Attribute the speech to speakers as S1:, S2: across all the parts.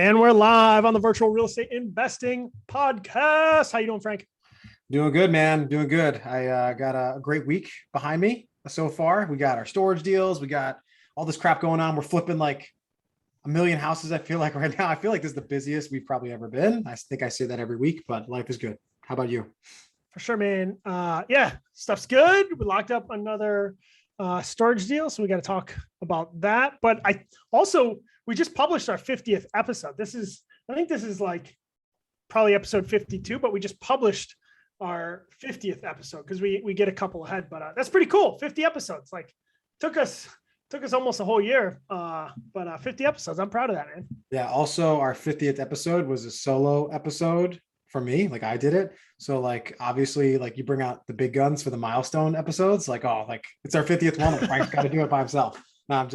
S1: And we're live on the Virtual Real Estate Investing Podcast. How you doing, Frank?
S2: Doing good, man. Doing good. I got a great week behind me so far. We got our storage deals. We got all this crap going on. We're flipping like a million houses, I feel like, right now. I feel like this is the busiest we've probably ever been. I think I say that every week, but life is good. How about you?
S1: For sure, man. Yeah, stuff's good. We locked up another storage deal, so we got to talk about that. But we just published our 50th episode. I think this is like probably episode 52, but we just published our 50th episode because we get a couple ahead, but that's pretty cool. 50 episodes, like took us almost a whole year, but 50 episodes. I'm proud of that, man.
S2: Yeah. Also, our 50th episode was a solo episode for me. Like I did it. So like, obviously, like you bring out the big guns for the milestone episodes. Like, oh, like it's our 50th one. Frank's got to do it by himself. No,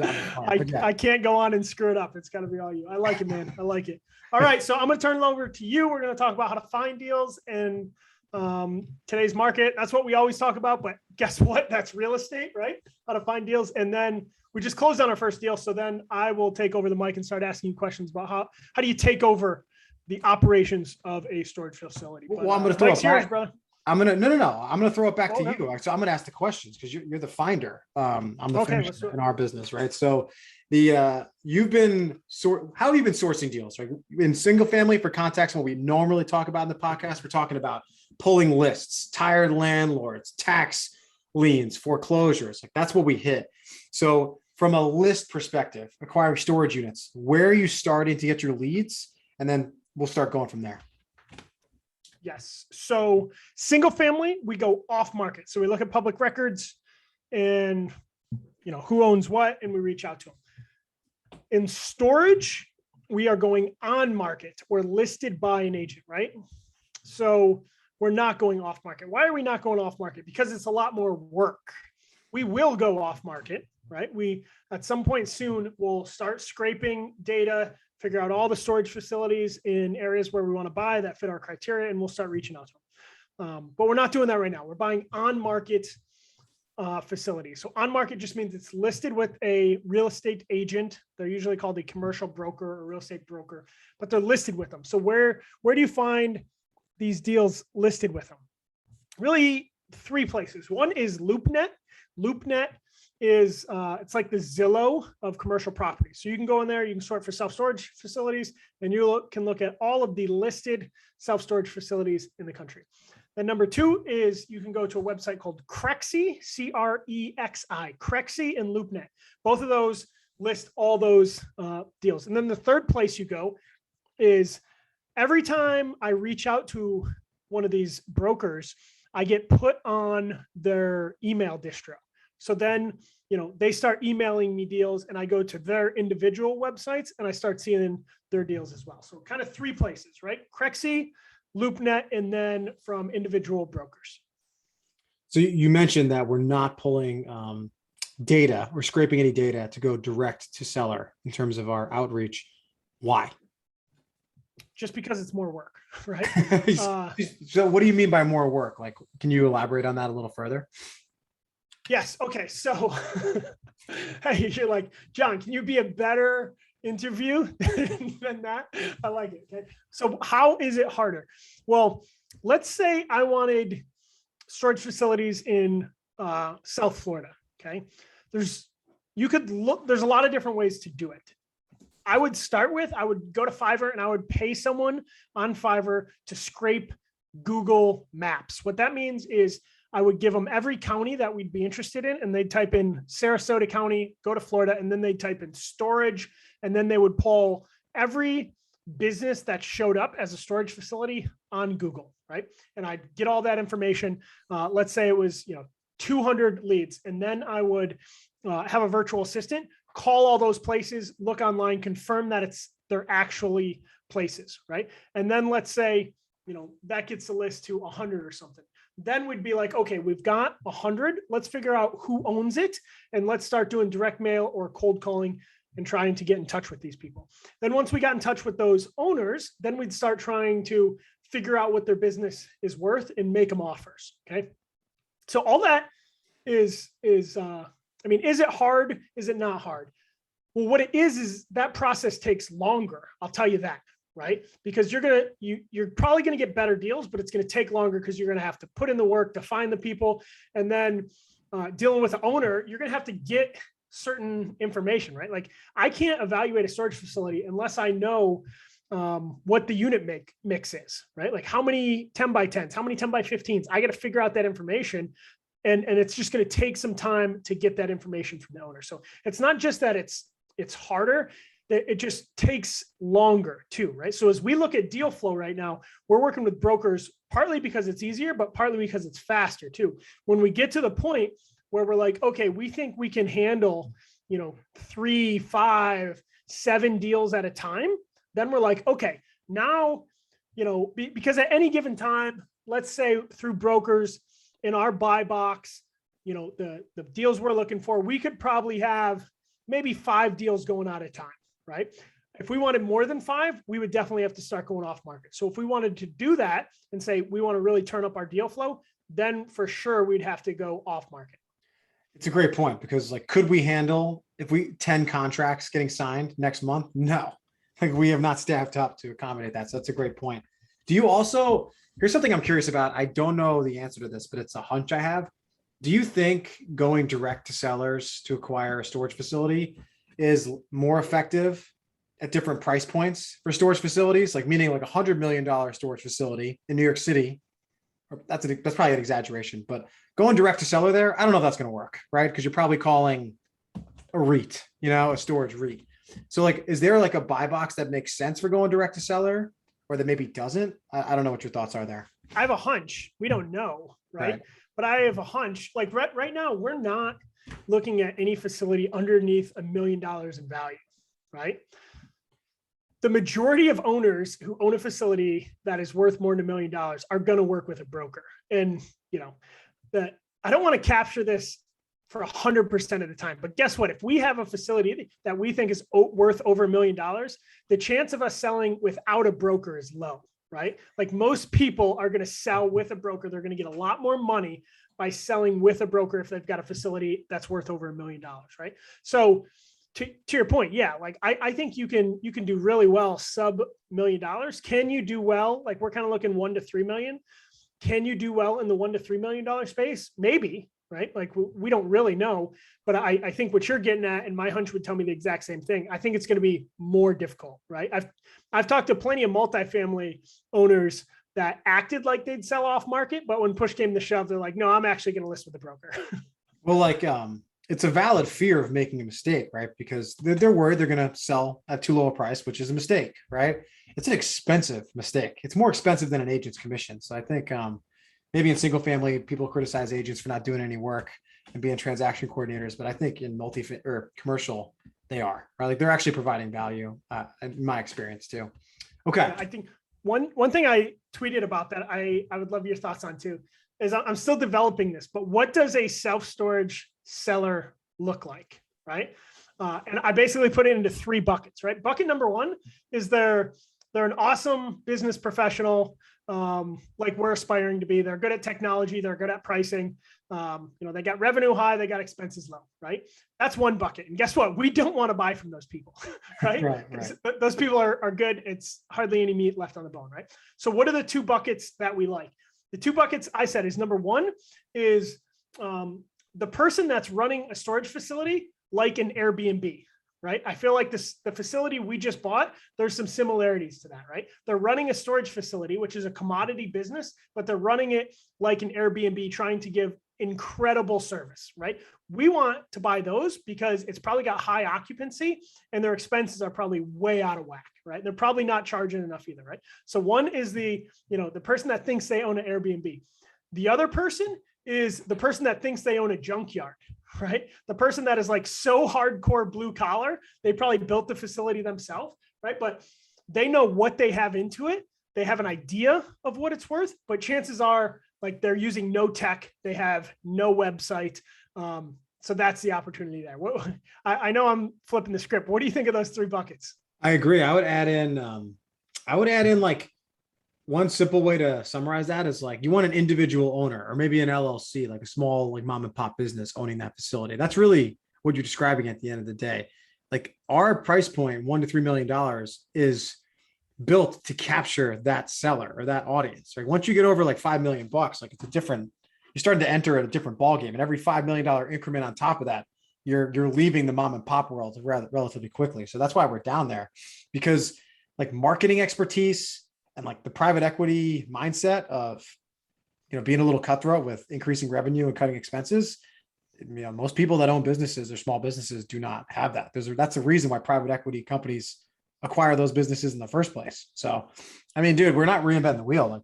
S1: I can't go on and screw it up. It's got to be all you. I like it, man. I like it. All right. So I'm going to turn it over to you. We're going to talk about how to find deals in today's market. That's what we always talk about. But guess what? That's real estate, right? How to find deals. And then we just closed on our first deal. So then I will take over the mic and start asking you questions about how do you take over the operations of a storage facility. But,
S2: well, I'm going to throw it back.
S1: Brother.
S2: I'm going to throw it back to you. So I'm going to ask the questions because you're the finder. I'm the finisher in our business, right? So how have you been sourcing deals, right? In single family, for context, what we normally talk about in the podcast, we're talking about pulling lists, tired landlords, tax liens, foreclosures. Like that's what we hit. So from a list perspective, acquiring storage units, where are you starting to get your leads? And then we'll start going from there.
S1: Yes. So single family, we go off market. So we look at public records and, who owns what, and we reach out to them. In storage, we are going on market. We're listed by an agent, right? So we're not going off market. Why are we not going off market? Because it's a lot more work. We will go off market, right? We, at some point soon, will start scraping data, figure out all the storage facilities in areas where we want to buy that fit our criteria, and we'll start reaching out to them. But we're not doing that right now. We're buying on-market facilities. So on-market just means it's listed with a real estate agent. They're usually called a commercial broker or real estate broker, but they're listed with them. So where do you find these deals listed with them? Really, three places. One is LoopNet. LoopNet is it's like the Zillow of commercial property. So you can go in there, you can sort for self-storage facilities, and you can look at all of the listed self-storage facilities in the country. And number two is you can go to a website called Crexi, Crexi, Crexi and LoopNet. Both of those list all those deals. And then the third place you go is every time I reach out to one of these brokers, I get put on their email distro. So then, they start emailing me deals and I go to their individual websites and I start seeing their deals as well. So kind of three places, right? Crexi, LoopNet, and then from individual brokers.
S2: So you mentioned that we're not pulling data or scraping any data to go direct to seller in terms of our outreach. Why?
S1: Just because it's more work, right?
S2: So what do you mean by more work? Like, can you elaborate on that a little further?
S1: Yes. Okay. So, hey, you're like, John, can you be a better interview than that? I like it. Okay. So how is it harder? Well, let's say I wanted storage facilities in South Florida. Okay. There's a lot of different ways to do it. I would go to Fiverr and I would pay someone on Fiverr to scrape Google Maps. What that means is I would give them every county that we'd be interested in, and they'd type in Sarasota County, go to Florida, and then they'd type in storage, and then they would pull every business that showed up as a storage facility on Google, right? And I'd get all that information. Let's say it was 200 leads, and then I would have a virtual assistant call all those places, look online, confirm that they're actually places, right? And then let's say that gets the list to 100 or something. Then we'd be like, okay, we've got 100. Let's figure out who owns it. And let's start doing direct mail or cold calling and trying to get in touch with these people. Then once we got in touch with those owners, then we'd start trying to figure out what their business is worth and make them offers. Okay. So all that is it hard? Is it not hard? Well, what it is that process takes longer. I'll tell you that, right? Because you're probably going to get better deals, but it's going to take longer because you're going to have to put in the work to find the people. And then dealing with the owner, you're going to have to get certain information, right? Like I can't evaluate a storage facility unless I know what the unit mix is, right? Like how many 10 by 10s, how many 10 by 15s. I got to figure out that information. And it's just going to take some time to get that information from the owner. So it's not just that it's harder, that it just takes longer too, right? So as we look at deal flow right now, we're working with brokers partly because it's easier, but partly because it's faster too. When we get to the point where we're like, okay, we think we can handle, 3, 5, 7 deals at a time, then we're like, okay, now, because at any given time, let's say through brokers in our buy box, the deals we're looking for, we could probably have maybe 5 deals going out at a time, right? If we wanted more than 5, we would definitely have to start going off market. So if we wanted to do that and say, we want to really turn up our deal flow, then for sure we'd have to go off market.
S2: It's a great point because could we handle 10 contracts getting signed next month? No, we have not staffed up to accommodate that. So that's a great point. Do you also, here's something I'm curious about. I don't know the answer to this, but it's a hunch I have. Do you think going direct to sellers to acquire a storage facility is more effective at different price points for storage facilities? Meaning $100 million storage facility in New York City. That's probably an exaggeration, but going direct to seller there, I don't know if that's going to work, right? Because you're probably calling a REIT, a storage REIT. So is there a buy box that makes sense for going direct to seller or that maybe doesn't? I don't know what your thoughts are there.
S1: I have a hunch. We don't know, right? But I have a hunch. Right now, we're not looking at any facility underneath $1 million in value, right? The majority of owners who own a facility that is worth more than $1 million are going to work with a broker. And, I don't want to capture this for 100% of the time, but guess what? If we have a facility that we think is worth over $1 million, the chance of us selling without a broker is low, right? Most people are going to sell with a broker. They're going to get a lot more money by selling with a broker if they've got a facility that's worth over $1 million, right? So to your point, yeah, I think you can do really well sub $1 million. Can you do well? We're kind of looking 1 to 3 million. Can you do well in the $1 to $3 million space? Maybe, right? We don't really know, but I think what you're getting at, and my hunch would tell me the exact same thing. I think it's going to be more difficult, right? I've talked to plenty of multifamily owners that acted like they'd sell off market, but when push came to shove, they're like, no, I'm actually going to list with the broker.
S2: Well, it's a valid fear of making a mistake, right? Because they're worried they're going to sell at too low a price, which is a mistake, right? It's an expensive mistake. It's more expensive than an agent's commission. So I think maybe in single family, people criticize agents for not doing any work and being transaction coordinators. But I think in or commercial, they are, right? They're actually providing value in my experience too. Okay.
S1: Yeah, I think one thing I tweeted about that I would love your thoughts on too, is I'm still developing this, but what does a self-storage seller look like, right? And I basically put it into 3 buckets, right? Bucket number 1 is they're an awesome business professional, like we're aspiring to be. They're good at technology. They're good at pricing. They got revenue high, they got expenses low, right? That's one bucket. And guess what? We don't want to buy from those people, right? Right. Those people are good. It's hardly any meat left on the bone, right? So what are the 2 buckets that we like? The 2 buckets I said is number 1 is the person that's running a storage facility like an Airbnb, right? I feel like the facility we just bought, there's some similarities to that, right? They're running a storage facility, which is a commodity business, but they're running it like an Airbnb, trying to give incredible service, right? We want to buy those because it's probably got high occupancy and their expenses are probably way out of whack, right? They're probably not charging enough either, right? So one is the person that thinks they own an Airbnb. The other person is the person that thinks they own a junkyard, right? The person that is so hardcore blue collar, they probably built the facility themselves, right? But they know what they have into it. They have an idea of what it's worth, but chances are they're using no tech. They have no website. So that's the opportunity there. I know I'm flipping the script. What do you think of those 3 buckets?
S2: I agree. I would add in one simple way to summarize that is you want an individual owner or maybe an LLC, a small mom and pop business owning that facility. That's really what you're describing at the end of the day. like our price point, $1 to $3 million, is built to capture that seller or that audience. Right. Once you get over like $5 million, like it's a different, you're starting to enter at a different ball game. And every $5 million increment on top of that, you're leaving the mom and pop world relatively quickly. So that's why we're down there, because like marketing expertise and like the private equity mindset of, being a little cutthroat with increasing revenue and cutting expenses. Most people that own businesses or small businesses do not have that. That's the reason why private equity companies acquire those businesses in the first place. So, I mean, dude, we're not reinventing the wheel. Like,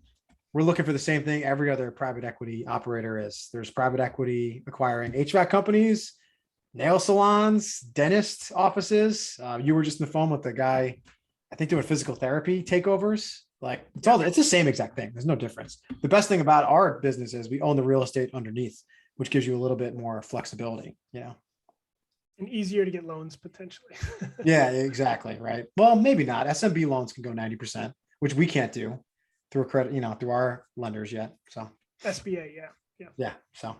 S2: we're looking for the same thing every other private equity operator is. There's private equity acquiring HVAC companies, nail salons, dentist offices. You were just on the phone with the guy, I think, doing physical therapy takeovers. Like, it's the same exact thing. There's no difference. The best thing about our business is we own the real estate underneath, which gives you a little bit more flexibility,
S1: And easier to get loans potentially.
S2: Yeah, exactly. Right. Well, maybe not. SMB loans can go 90%, which we can't do through a credit, through our lenders yet. So
S1: SBA. Yeah.
S2: So,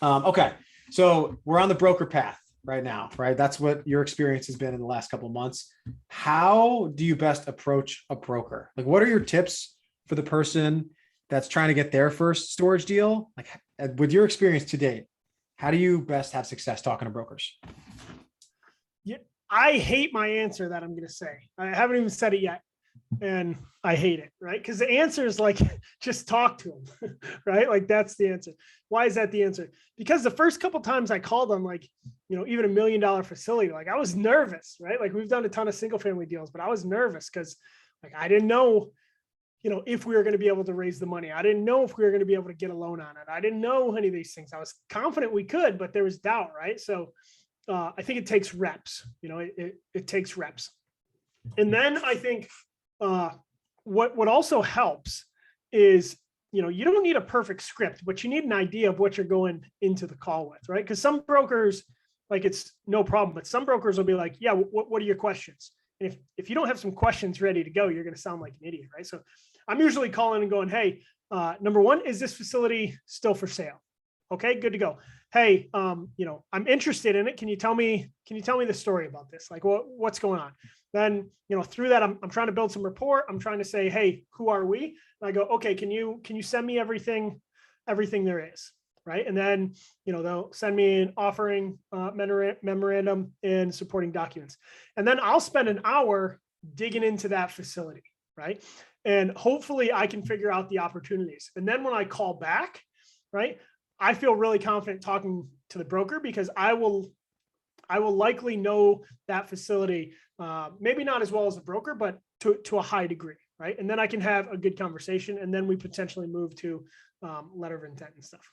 S2: okay. So we're on the broker path right now, right? That's what your experience has been in the last couple of months. How do you best approach a broker? Like, what are your tips for the person that's trying to get their first storage deal? Like, with your experience to date, how do you best have success talking to brokers?
S1: Yeah, I hate my answer that I'm going to say. I haven't even said it yet, and I hate it, right? Because the answer is like, just talk to them, right? Like, that's the answer. Why is that the answer? Because the first couple of times I called them, like, even $1 million facility, like, I was nervous, right? Like, we've done a ton of single family deals, but I was nervous because, like, I didn't know, if we were going to be able to raise the money. I didn't know if we were going to be able to get a loan on it. I didn't know any of these things. I was confident we could, but there was doubt, right? So I think it takes reps, it takes reps. And then I think what also helps is, you don't need a perfect script, but you need an idea of what you're going into the call with, right? Because some brokers, like, it's no problem, but some brokers will be like, yeah, what are your questions? And if you don't have some questions ready to go, you're going to sound like an idiot, right? So I'm usually calling and going, hey, number one, is this facility still for sale? Okay, good to go. Hey, I'm interested in it. Can you tell me the story about this? Like, what's going on? Then, through that, I'm trying to build some rapport. I'm trying to say, hey, who are we? And I go, okay, can you send me everything there is, right? And then, they'll send me an offering memorandum and supporting documents. And then I'll spend an hour digging into that facility, right? And hopefully I can figure out the opportunities. And then when I call back, right, I feel really confident talking to the broker because I will likely know that facility, maybe not as well as the broker, but to a high degree, right? And then I can have a good conversation, and then we potentially move to letter of intent and stuff.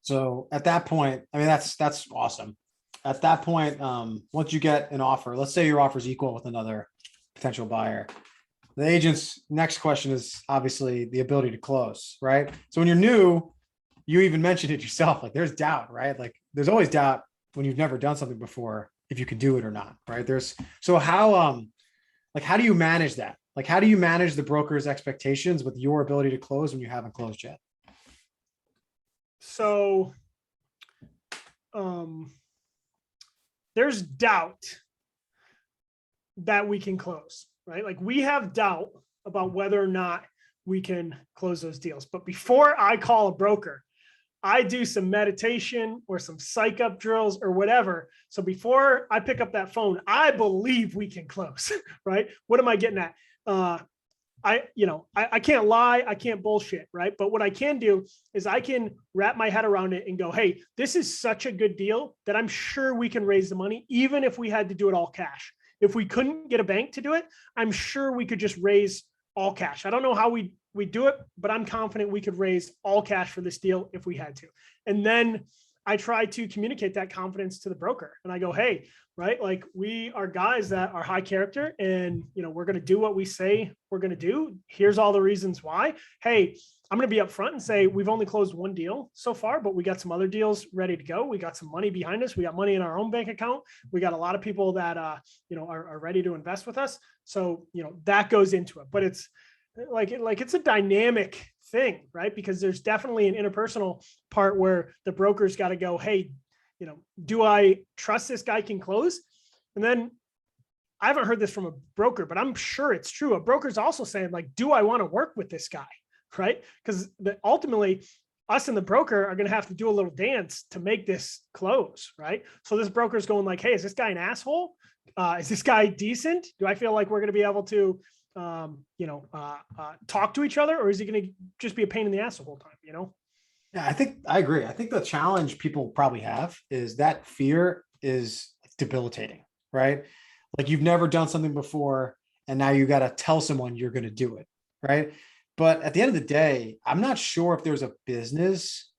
S2: So at that point, I mean, that's awesome. At that point, once you get an offer, let's say your offer is equal with another potential buyer, the agent's next question is obviously the ability to close, right? So when you're new, you even mentioned it yourself, like, there's doubt, right? Like, there's always doubt when you've never done something before, if you can do it or not, right? So how do you manage that? Like, how do you manage the broker's expectations with your ability to close when you haven't closed yet?
S1: So there's doubt that we can close, right? Like, we have doubt about whether or not we can close those deals. But before I call a broker, I do some meditation or some psych up drills or whatever. So before I pick up that phone, I believe we can close, right? What am I getting at? I can't lie. I can't bullshit, right? But what I can do is I can wrap my head around it and go, hey, this is such a good deal that I'm sure we can raise the money, even if we had to do it all cash. If we couldn't get a bank to do it, I'm sure we could just raise all cash. I don't know how we do it, but I'm confident we could raise all cash for this deal if we had to. And then I try to communicate that confidence to the broker. And I go, hey, right, like, we are guys that are high character, and, we're going to do what we say we're going to do. Here's all the reasons why. Hey, I'm going to be upfront and say, we've only closed one deal so far, but we got some other deals ready to go. We got some money behind us. We got money in our own bank account. We got a lot of people that, are ready to invest with us. So, that goes into it, but it's it's a dynamic thing, right? Because there's definitely an interpersonal part where the broker's got to go, hey, do I trust this guy can close? And then I haven't heard this from a broker, but I'm sure it's true. A broker's also saying like, do I want to work with this guy? Right? Because ultimately us and the broker are going to have to do a little dance to make this close. Right? So this broker's going like, hey, is this guy an asshole? Is this guy decent? Do I feel like we're going to be able to, talk to each other, or is he going to just be a pain in the ass the whole time?
S2: Yeah, I agree. I think the challenge people probably have is that fear is debilitating, right? Like you've never done something before and now you got to tell someone you're going to do it, right? But at the end of the day, I'm not sure if there's a business,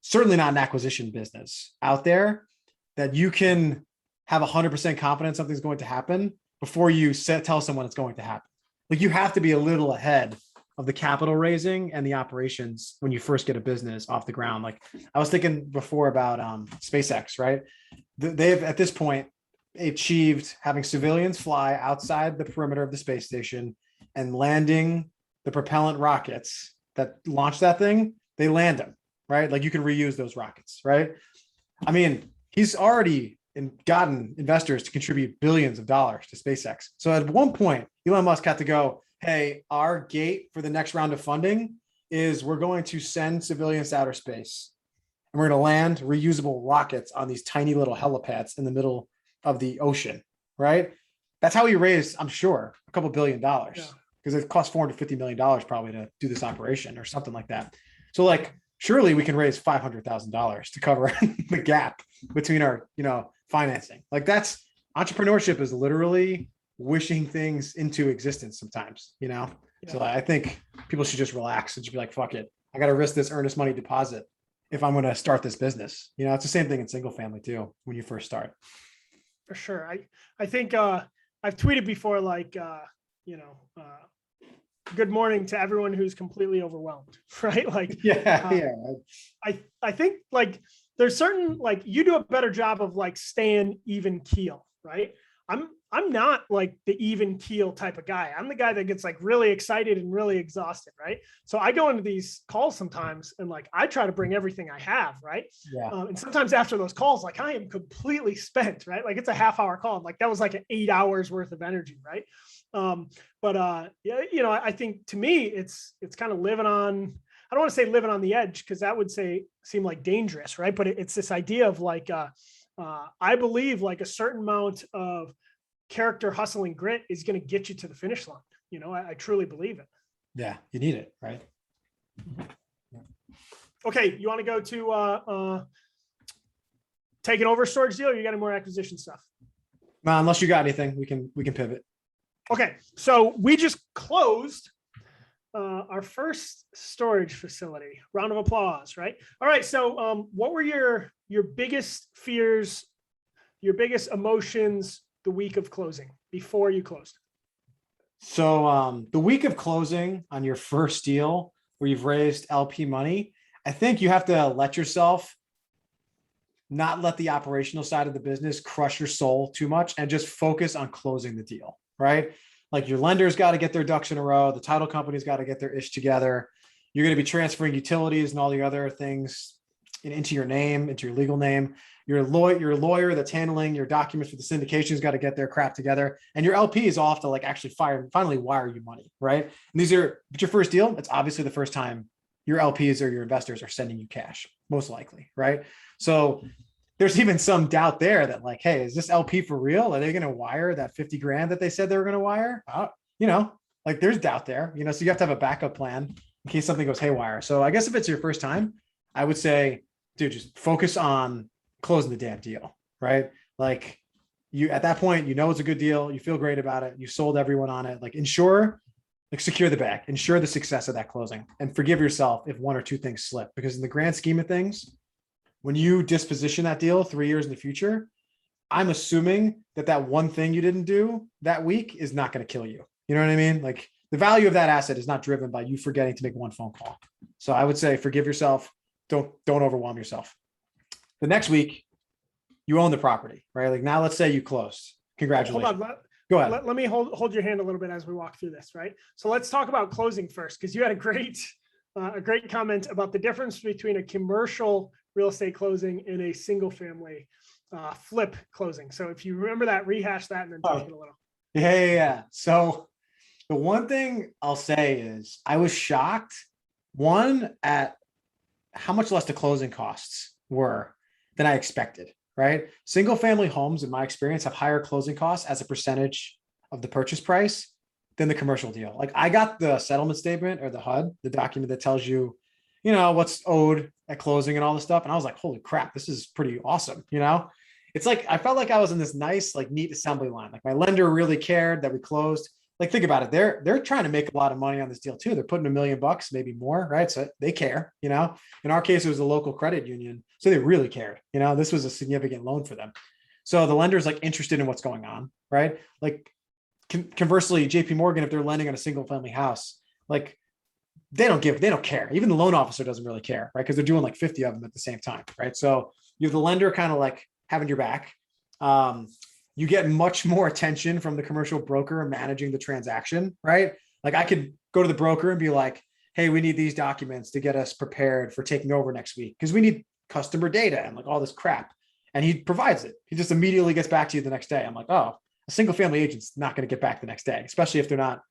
S2: certainly not an acquisition business out there, that you can have 100% confidence something's going to happen before you tell someone it's going to happen. Like you have to be a little ahead of the capital raising and the operations when you first get a business off the ground. Like I was thinking before about SpaceX, right? They've at this point achieved having civilians fly outside the perimeter of the space station and landing the propellant rockets that launch that thing. They land them, right? Like you can reuse those rockets, right? I mean, he's already gotten investors to contribute billions of dollars to SpaceX. So at one point, Elon Musk had to go, hey, our gate for the next round of funding is we're going to send civilians to outer space and we're going to land reusable rockets on these tiny little helipads in the middle of the ocean, right? That's how he raised, I'm sure, a couple $2 billion because it cost $450 million probably to do this operation or something like that. So like, surely we can raise $500,000 to cover the gap between our, financing. Like that's entrepreneurship is literally wishing things into existence sometimes, Yeah. So I think people should just relax and just be like, fuck it. I got to risk this earnest money deposit if I'm going to start this business. It's the same thing in single family too, when you first start.
S1: For sure. I think I've tweeted before, like, good morning to everyone who's completely overwhelmed, right? Like, I think like there's certain, like you do a better job of like staying even keel, right? I'm not like the even keel type of guy. I'm the guy that gets like really excited and really exhausted, right? So I go into these calls sometimes and like I try to bring everything I have, right?
S2: Yeah.
S1: And sometimes after those calls, like I am completely spent, right? Like it's a half-hour call. Like that was like an 8 hours worth of energy, right? I think to me, it's kind of living on, I don't want to say living on the edge because that would seem like dangerous, right? But it's this idea of like, I believe like a certain amount of character, hustle, and grit is going to get you to the finish line. I truly believe it.
S2: Yeah, you need it, right?
S1: Okay, you want to go to taking over storage deal, or you got any more acquisition stuff?
S2: Unless you got anything, we can pivot.
S1: Okay, so we just closed our first storage facility. Round of applause, right? All right, so what were your biggest fears, your biggest emotions the week of closing before you closed?
S2: So the week of closing on your first deal where you've raised LP money, I think you have to let yourself not let the operational side of the business crush your soul too much and just focus on closing the deal, right? Like your lender's got to get their ducks in a row. The title company's got to get their ish together. You're going to be transferring utilities and all the other things into your name, into your legal name. Your lawyer that's handling your documents for the syndication's got to get their crap together. And your LPs all have to like actually finally wire you money, right? And it's your first deal. It's obviously the first time your LPs or your investors are sending you cash, most likely, right? So there's even some doubt there that like, hey, is this LP for real? Are they going to wire that 50 grand that they said they were going to wire? Like there's doubt there, so you have to have a backup plan in case something goes haywire. So I guess if it's your first time, I would say, dude, just focus on closing the damn deal, right? Like you, at that point, it's a good deal. You feel great about it. You sold everyone on it. Like secure the bag, ensure the success of that closing, and forgive yourself if one or two things slip, because in the grand scheme of things, when you disposition that deal 3 years in the future, I'm assuming that one thing you didn't do that week is not going to kill you. You know what I mean? Like the value of that asset is not driven by you forgetting to make one phone call. So I would say forgive yourself. Don't overwhelm yourself. The next week, you own the property, right? Like now, let's say you closed. Congratulations.
S1: Hold on.
S2: Go ahead.
S1: Let me hold your hand a little bit as we walk through this, right? So let's talk about closing first, because you had a great comment about the difference between a commercial real estate closing and a single family flip closing. So if you remember that, rehash that and then talk it a little.
S2: Yeah. So the one thing I'll say is I was shocked, one, at how much less the closing costs were than I expected, right? Single family homes, in my experience, have higher closing costs as a percentage of the purchase price than the commercial deal. Like I got the settlement statement or the HUD, the document that tells you, what's owed at closing and all this stuff. And I was like, holy crap, this is pretty awesome. It's like, I felt like I was in this nice, like neat assembly line. Like my lender really cared that we closed. Like, think about it. They're trying to make a lot of money on this deal too. They're putting $1 million, maybe more, right? So they care, in our case, it was a local credit union. So they really cared, this was a significant loan for them. So the lender's like interested in what's going on, right? Like conversely, JP Morgan, if they're lending on a single family house, like they don't care. Even the loan officer doesn't really care, right? Because they're doing like 50 of them at the same time, right? So you have the lender kind of like having your back. You get much more attention from the commercial broker managing the transaction, right? Like I could go to the broker and be like, hey, we need these documents to get us prepared for taking over next week because we need customer data and like all this crap. And he provides it. He just immediately gets back to you the next day. I'm like, oh, a single family agent's not going to get back the next day, especially if they're not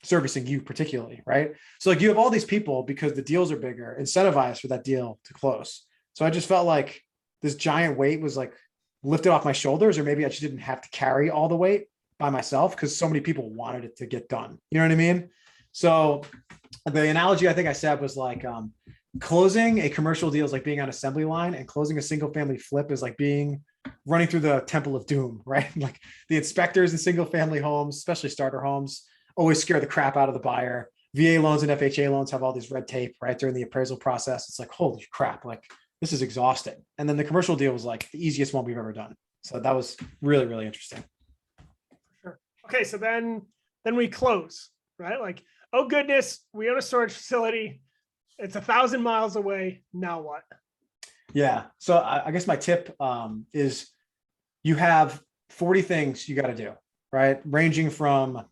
S2: servicing you particularly, right? So like you have all these people, because the deals are bigger, incentivized for that deal to close. So I just felt like this giant weight was like lifted off my shoulders, or maybe I just didn't have to carry all the weight by myself because so many people wanted it to get done. You know what I mean? So the analogy I think I said was like closing a commercial deal is like being on assembly line, and closing a single family flip is like running through the temple of doom, right? Like the inspectors in single family homes, especially starter homes, always scare the crap out of the buyer. VA loans and FHA loans have all these red tape, right? During the appraisal process. It's like, holy crap, like this is exhausting. And then the commercial deal was like the easiest one we've ever done. So that was really, really interesting.
S1: Sure. Okay. So then we close, right? Like, oh goodness, we own a storage facility. It's 1,000 miles away. Now what?
S2: Yeah. So I guess my tip is you have 40 things you got to do, right? Ranging from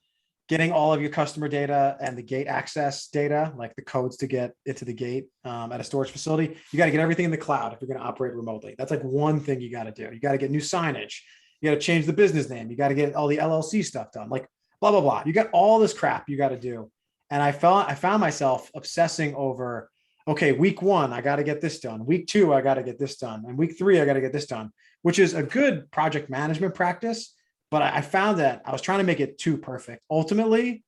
S2: getting all of your customer data and the gate access data, like the codes to get into the gate at a storage facility. You got to get everything in the cloud if you're going to operate remotely. That's like one thing you got to do. You got to get new signage. You got to change the business name. You got to get all the LLC stuff done, like blah, blah, blah. You got all this crap you got to do. And I found myself obsessing over, okay, week 1, I got to get this done. Week 2, I got to get this done. And week 3, I got to get this done, which is a good project management practice. But I found that I was trying to make it too perfect. Ultimately,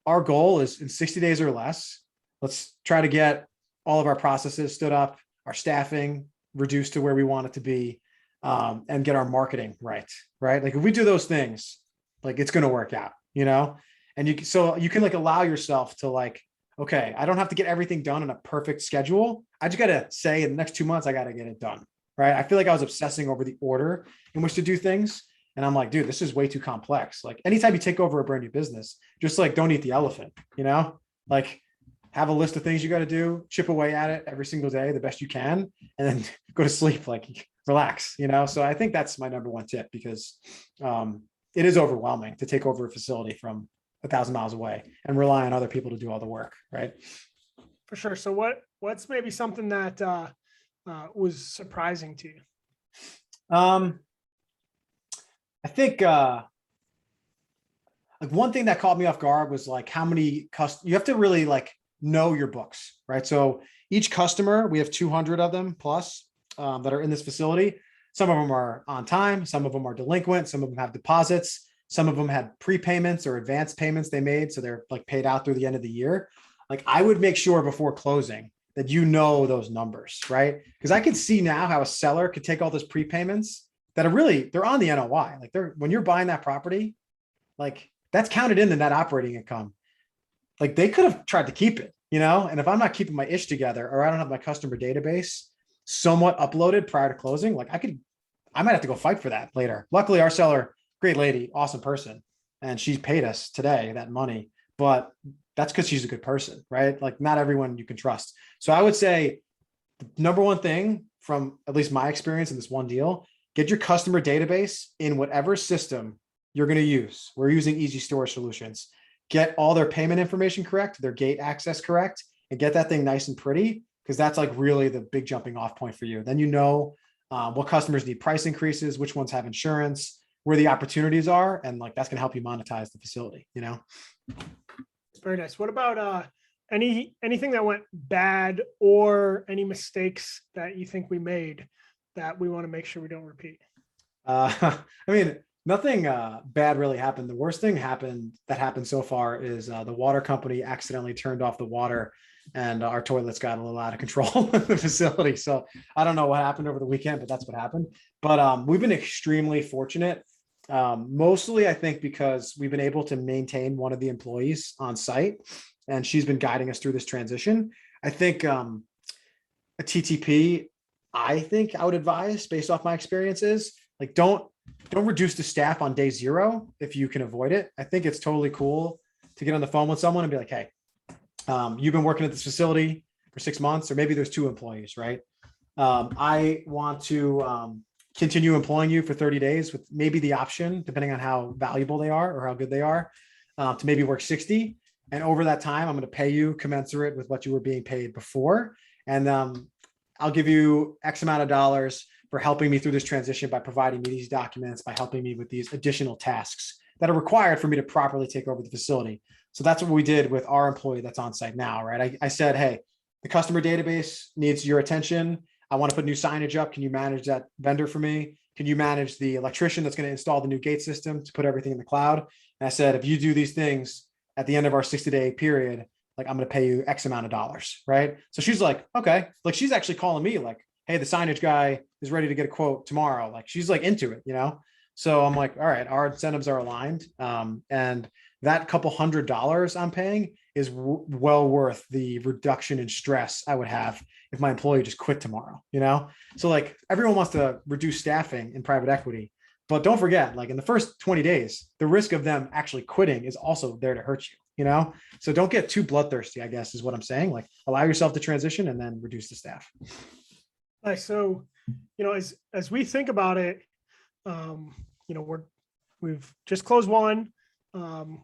S2: our goal is in 60 days or less, let's try to get all of our processes stood up, our staffing reduced to where we want it to be, and get our marketing right? Like if we do those things, like it's going to work out, and you can like allow yourself to like, okay, I don't have to get everything done in a perfect schedule. I just got to say in the next 2 months, I got to get it done, right? I feel like I was obsessing over the order in which to do things. And I'm like, dude, this is way too complex. Like anytime you take over a brand new business, just like don't eat the elephant, like have a list of things you got to do, chip away at it every single day, the best you can, and then go to sleep, like relax, So I think that's my number one tip, because it is overwhelming to take over a facility from 1,000 miles away and rely on other people to do all the work. Right.
S1: For sure. So what's maybe something that was surprising to you?
S2: I think like one thing that caught me off guard was like how many you have to really like know your books, right? So each customer, we have 200 of them plus that are in this facility. Some of them are on time, some of them are delinquent, some of them have deposits, some of them had prepayments or advance payments they made, so they're like paid out through the end of the year. Like I would make sure before closing that those numbers, right? Because I can see now how a seller could take all those prepayments that they're on the NOI. Like when you're buying that property, like that's counted in the net operating income. Like they could have tried to keep it, and if I'm not keeping my ish together, or I don't have my customer database somewhat uploaded prior to closing, like I might have to go fight for that later. Luckily our seller, great lady, awesome person, and she's paid us today that money, but that's because she's a good person, right? Like not everyone you can trust. So I would say the number one thing from at least my experience in this one deal, get your customer database in whatever system you're going to use. We're using Easy Storage Solutions. Get all their payment information correct, their gate access correct, and get that thing nice and pretty, because that's like really the big jumping off point for you. Then what customers need price increases, which ones have insurance, where the opportunities are. And like, that's going to help you monetize the facility, you know?
S1: Very nice. What about anything that went bad or any mistakes that you think we made that we want to make sure we don't repeat?
S2: I mean, nothing bad really happened. The worst thing that happened so far is the water company accidentally turned off the water and our toilets got a little out of control in the facility. So I don't know what happened over the weekend, but that's what happened. But we've been extremely fortunate. Mostly, I think, because we've been able to maintain one of the employees on site, and she's been guiding us through this transition. I think a TTP, I think I would advise, based off my experiences, like don't reduce the staff on day 0 if you can avoid it. I think it's totally cool to get on the phone with someone and be like, hey, you've been working at this facility for 6 months, or maybe there's 2 employees, right? I want to continue employing you for 30 days with maybe the option, depending on how valuable they are or how good they are, to maybe work 60. And over that time, I'm going to pay you commensurate with what you were being paid before. And I'll give you X amount of dollars for helping me through this transition by providing me these documents, by helping me with these additional tasks that are required for me to properly take over the facility. So that's what we did with our employee that's on site now, right? I said, hey, the customer database needs your attention. I want to put new signage up. Can you manage that vendor for me? Can you manage the electrician that's going to install the new gate system to put everything in the cloud? And I said, if you do these things at the end of our 60-day period, like I'm going to pay you X amount of dollars, right? So she's like, okay. Like she's actually calling me like, hey, the signage guy is ready to get a quote tomorrow. Like she's like into it, you know? So I'm like, all right, our incentives are aligned. And that couple $100 I'm paying is well worth the reduction in stress I would have if my employee just quit tomorrow, you know? So like everyone wants to reduce staffing in private equity, but don't forget, like in the first 20 days, the risk of them actually quitting is also there to hurt you, you know? So don't get too bloodthirsty, I guess is what I'm saying. Like allow yourself to transition and then reduce the staff.
S1: Nice. So, you know, as we think about it, you know, we've just closed one.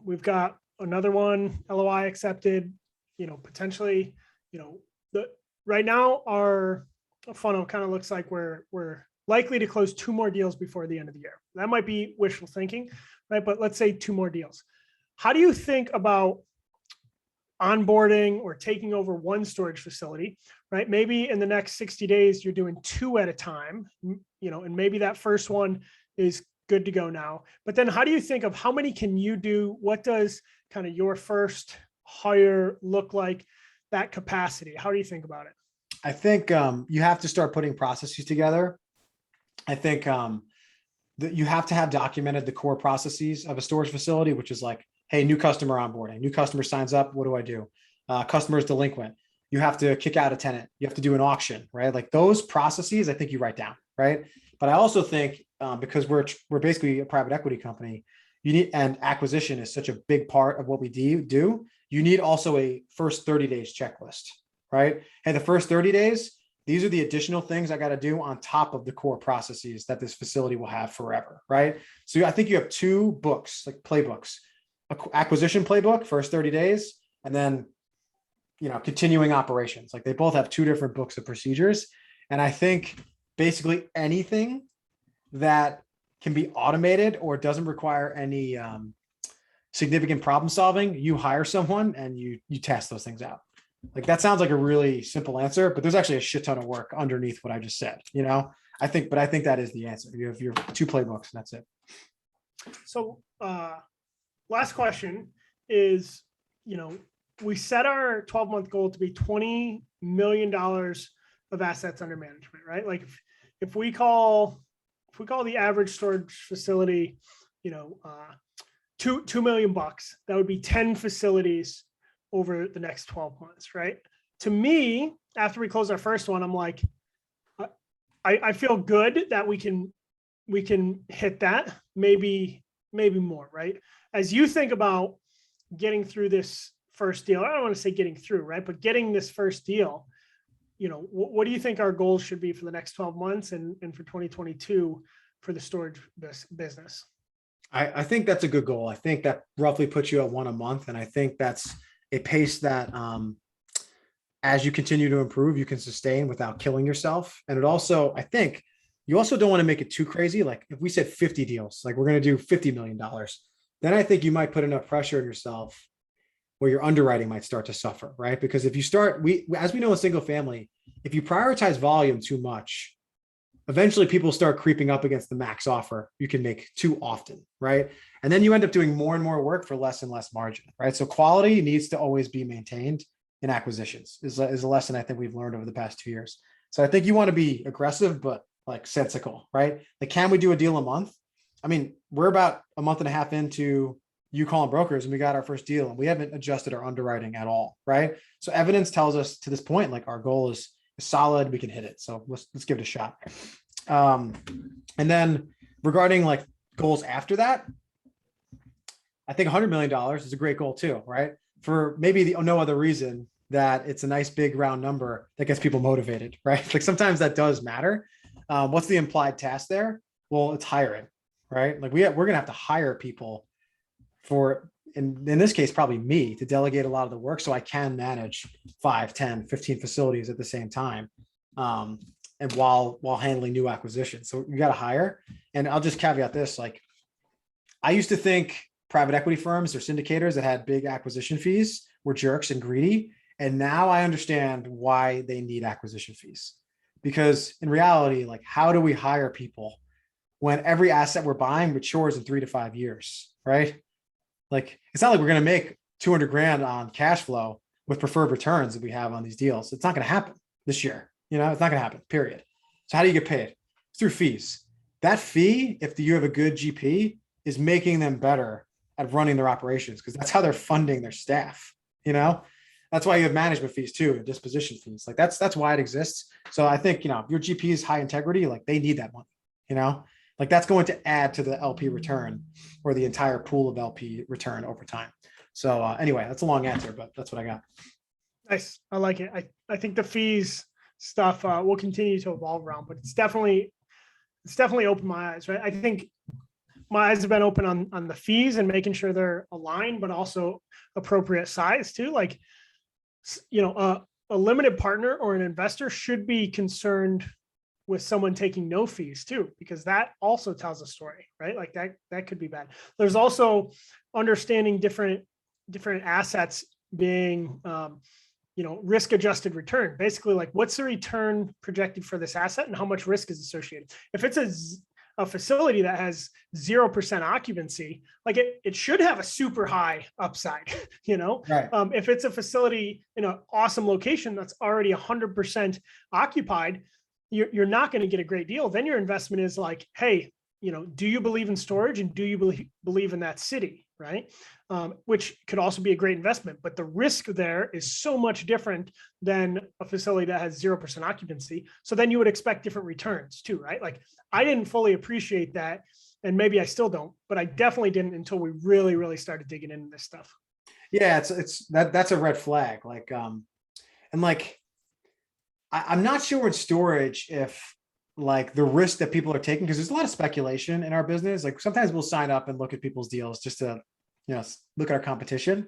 S1: We've got another one LOI accepted, you know, potentially, you know, right now our funnel kind of looks like we're likely to close 2 more deals before the end of the year. That might be wishful thinking, right? But let's say 2 more deals. How do you think about onboarding or taking over one storage facility, right? Maybe in the next 60 days, you're doing 2 at a time, you know, and maybe that first one is good to go now. But then how do you think of how many can you do? What does kind of your first hire look like, that capacity? How do you think about it?
S2: I think you have to start putting processes together. I think that you have to have documented the core processes of a storage facility, which is like, hey, new customer onboarding, new customer signs up. What do I do? Customer is delinquent. You have to kick out a tenant. You have to do an auction, right? Like those processes, I think you write down, right? But I also think because we're basically a private equity company, you need, and acquisition is such a big part of what we do. You need also a first 30 days checklist, right? Hey, the first 30 days, these are the additional things I got to do on top of the core processes that this facility will have forever, right? So I think you have 2 books, like playbooks, acquisition playbook, first 30 days, and then, you know, continuing operations. Like they both have 2 different books of procedures. And I think basically anything that can be automated or doesn't require any significant problem solving, you hire someone and you test those things out. Like that sounds like a really simple answer, but there's actually a shit ton of work underneath what I just said, you know? I think that is the answer. You have your 2 playbooks and that's it.
S1: So last question is, you know, we set our 12-month goal to be $20 million of assets under management, right? Like if we call the average storage facility, you know, $2 million, that would be 10 facilities over the next 12 months, right? To me, after we close our first one, I'm like, I feel good that we can hit that, maybe more, right? As you think about getting through this first deal, I don't want to say getting through, right? But getting this first deal, you know, what do you think our goals should be for the next 12 months and for 2022 for the storage business?
S2: I think that's a good goal. I think that roughly puts you at 1 a month. And I think that's a pace that as you continue to improve, you can sustain without killing yourself. And it also, I think you also don't want to make it too crazy. Like if we said 50 deals, like we're going to do $50 million, then I think you might put enough pressure on yourself where your underwriting might start to suffer, right? Because if you start, as we know in single family, if you prioritize volume too much, eventually people start creeping up against the max offer you can make too often, right? And then you end up doing more and more work for less and less margin, right? So quality needs to always be maintained in acquisitions is a lesson I think we've learned over the past 2 years. So I think you want to be aggressive, but like sensical, right? Like, can we do a deal a month? I mean, we're about a month and a half into you calling brokers and we got our first deal and we haven't adjusted our underwriting at all, right? So evidence tells us to this point, like our goal is solid, we can hit it. So let's give it a shot. And then regarding like goals after that, I think $100 million is a great goal too, right? For maybe no other reason that it's a nice big round number that gets people motivated, right? Like sometimes that does matter. What's the implied task there? Well, it's hiring, right? Like we're going to have to hire people for, in this case, probably me to delegate a lot of the work so I can manage 5, 10, 15 facilities at the same time. And while handling new acquisitions. So you got to hire. And I'll just caveat this, like I used to think private equity firms or syndicators that had big acquisition fees were jerks and greedy. And now I understand why they need acquisition fees. Because in reality, like how do we hire people when every asset we're buying matures in 3 to 5 years, right? Like, it's not like we're going to make 200 grand on cash flow with preferred returns that we have on these deals. It's not going to happen this year. It's not going to happen, period. So how do you get paid? It's through fees. That fee, if you have a good GP, is making them better at running their operations because that's how they're funding their staff. That's why you have management fees too, and disposition fees. Like that's why it exists. So I think, if your GP is high integrity, like they need that money, like that's going to add to the LP return or the entire pool of LP return over time. So anyway, that's a long answer, but that's what I got.
S1: Nice. I like it. I think the fees stuff will continue to evolve around, but it's definitely opened my eyes, right? I think my eyes have been open on the fees and making sure they're aligned, but also appropriate size too. Like, a limited partner or an investor should be concerned with someone taking no fees too, because that also tells a story, right? Like that could be bad. There's also understanding different assets being, risk adjusted return. Basically, like what's the return projected for this asset and how much risk is associated. If it's a facility that has 0% occupancy, like it should have a super high upside,
S2: Right.
S1: If it's a facility in an awesome location that's already 100% occupied, you're not going to get a great deal. Then your investment is like, hey, do you believe in storage and do you believe in that city, right? Which could also be a great investment, but the risk there is so much different than a facility that has 0% occupancy. So then you would expect different returns too, right? Like I didn't fully appreciate that, and maybe I still don't, but I definitely didn't until we really, really started digging into this stuff.
S2: Yeah, that's a red flag. Like, and like, I'm not sure in storage if like the risk that people are taking, because there's a lot of speculation in our business. Like sometimes we'll sign up and look at people's deals just to, look at our competition.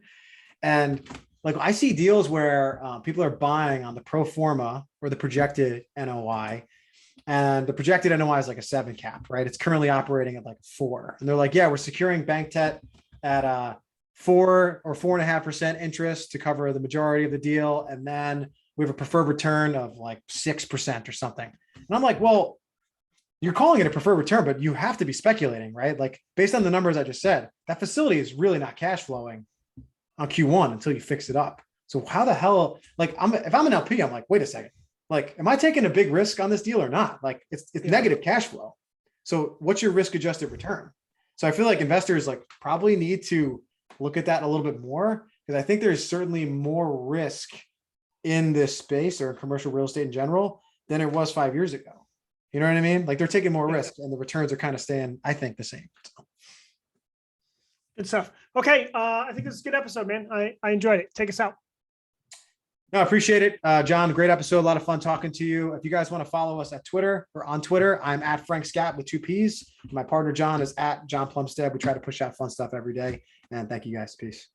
S2: And like I see deals where people are buying on the pro forma or the projected NOI, and the projected NOI is like a 7 cap, right? It's currently operating at like 4. And they're like, yeah, we're securing bank debt at 4 or 4.5% interest to cover the majority of the deal. And then we have a preferred return of like 6% or something. And I'm like, well, you're calling it a preferred return, but you have to be speculating, right? Like based on the numbers I just said, that facility is really not cash flowing on Q1 until you fix it up. So how the hell, like if I'm an LP, I'm like, wait a second, like, am I taking a big risk on this deal or not? Like it's negative cash flow. So what's your risk adjusted return? So I feel like investors like probably need to look at that a little bit more, because I think there's certainly more risk in this space or commercial real estate in general than it was 5 years ago. You know what I mean? Like they're taking more risk and the returns are kind of staying, I think, the same.
S1: Good stuff. Okay. I think this is a good episode, man. I enjoyed it. Take us out.
S2: No, I appreciate it. John, great episode. A lot of fun talking to you. If you guys want to follow us at Twitter or on Twitter, I'm at Frank Scat with 2 P's. My partner, John, is at John Plumstead. We try to push out fun stuff every day. And thank you guys. Peace.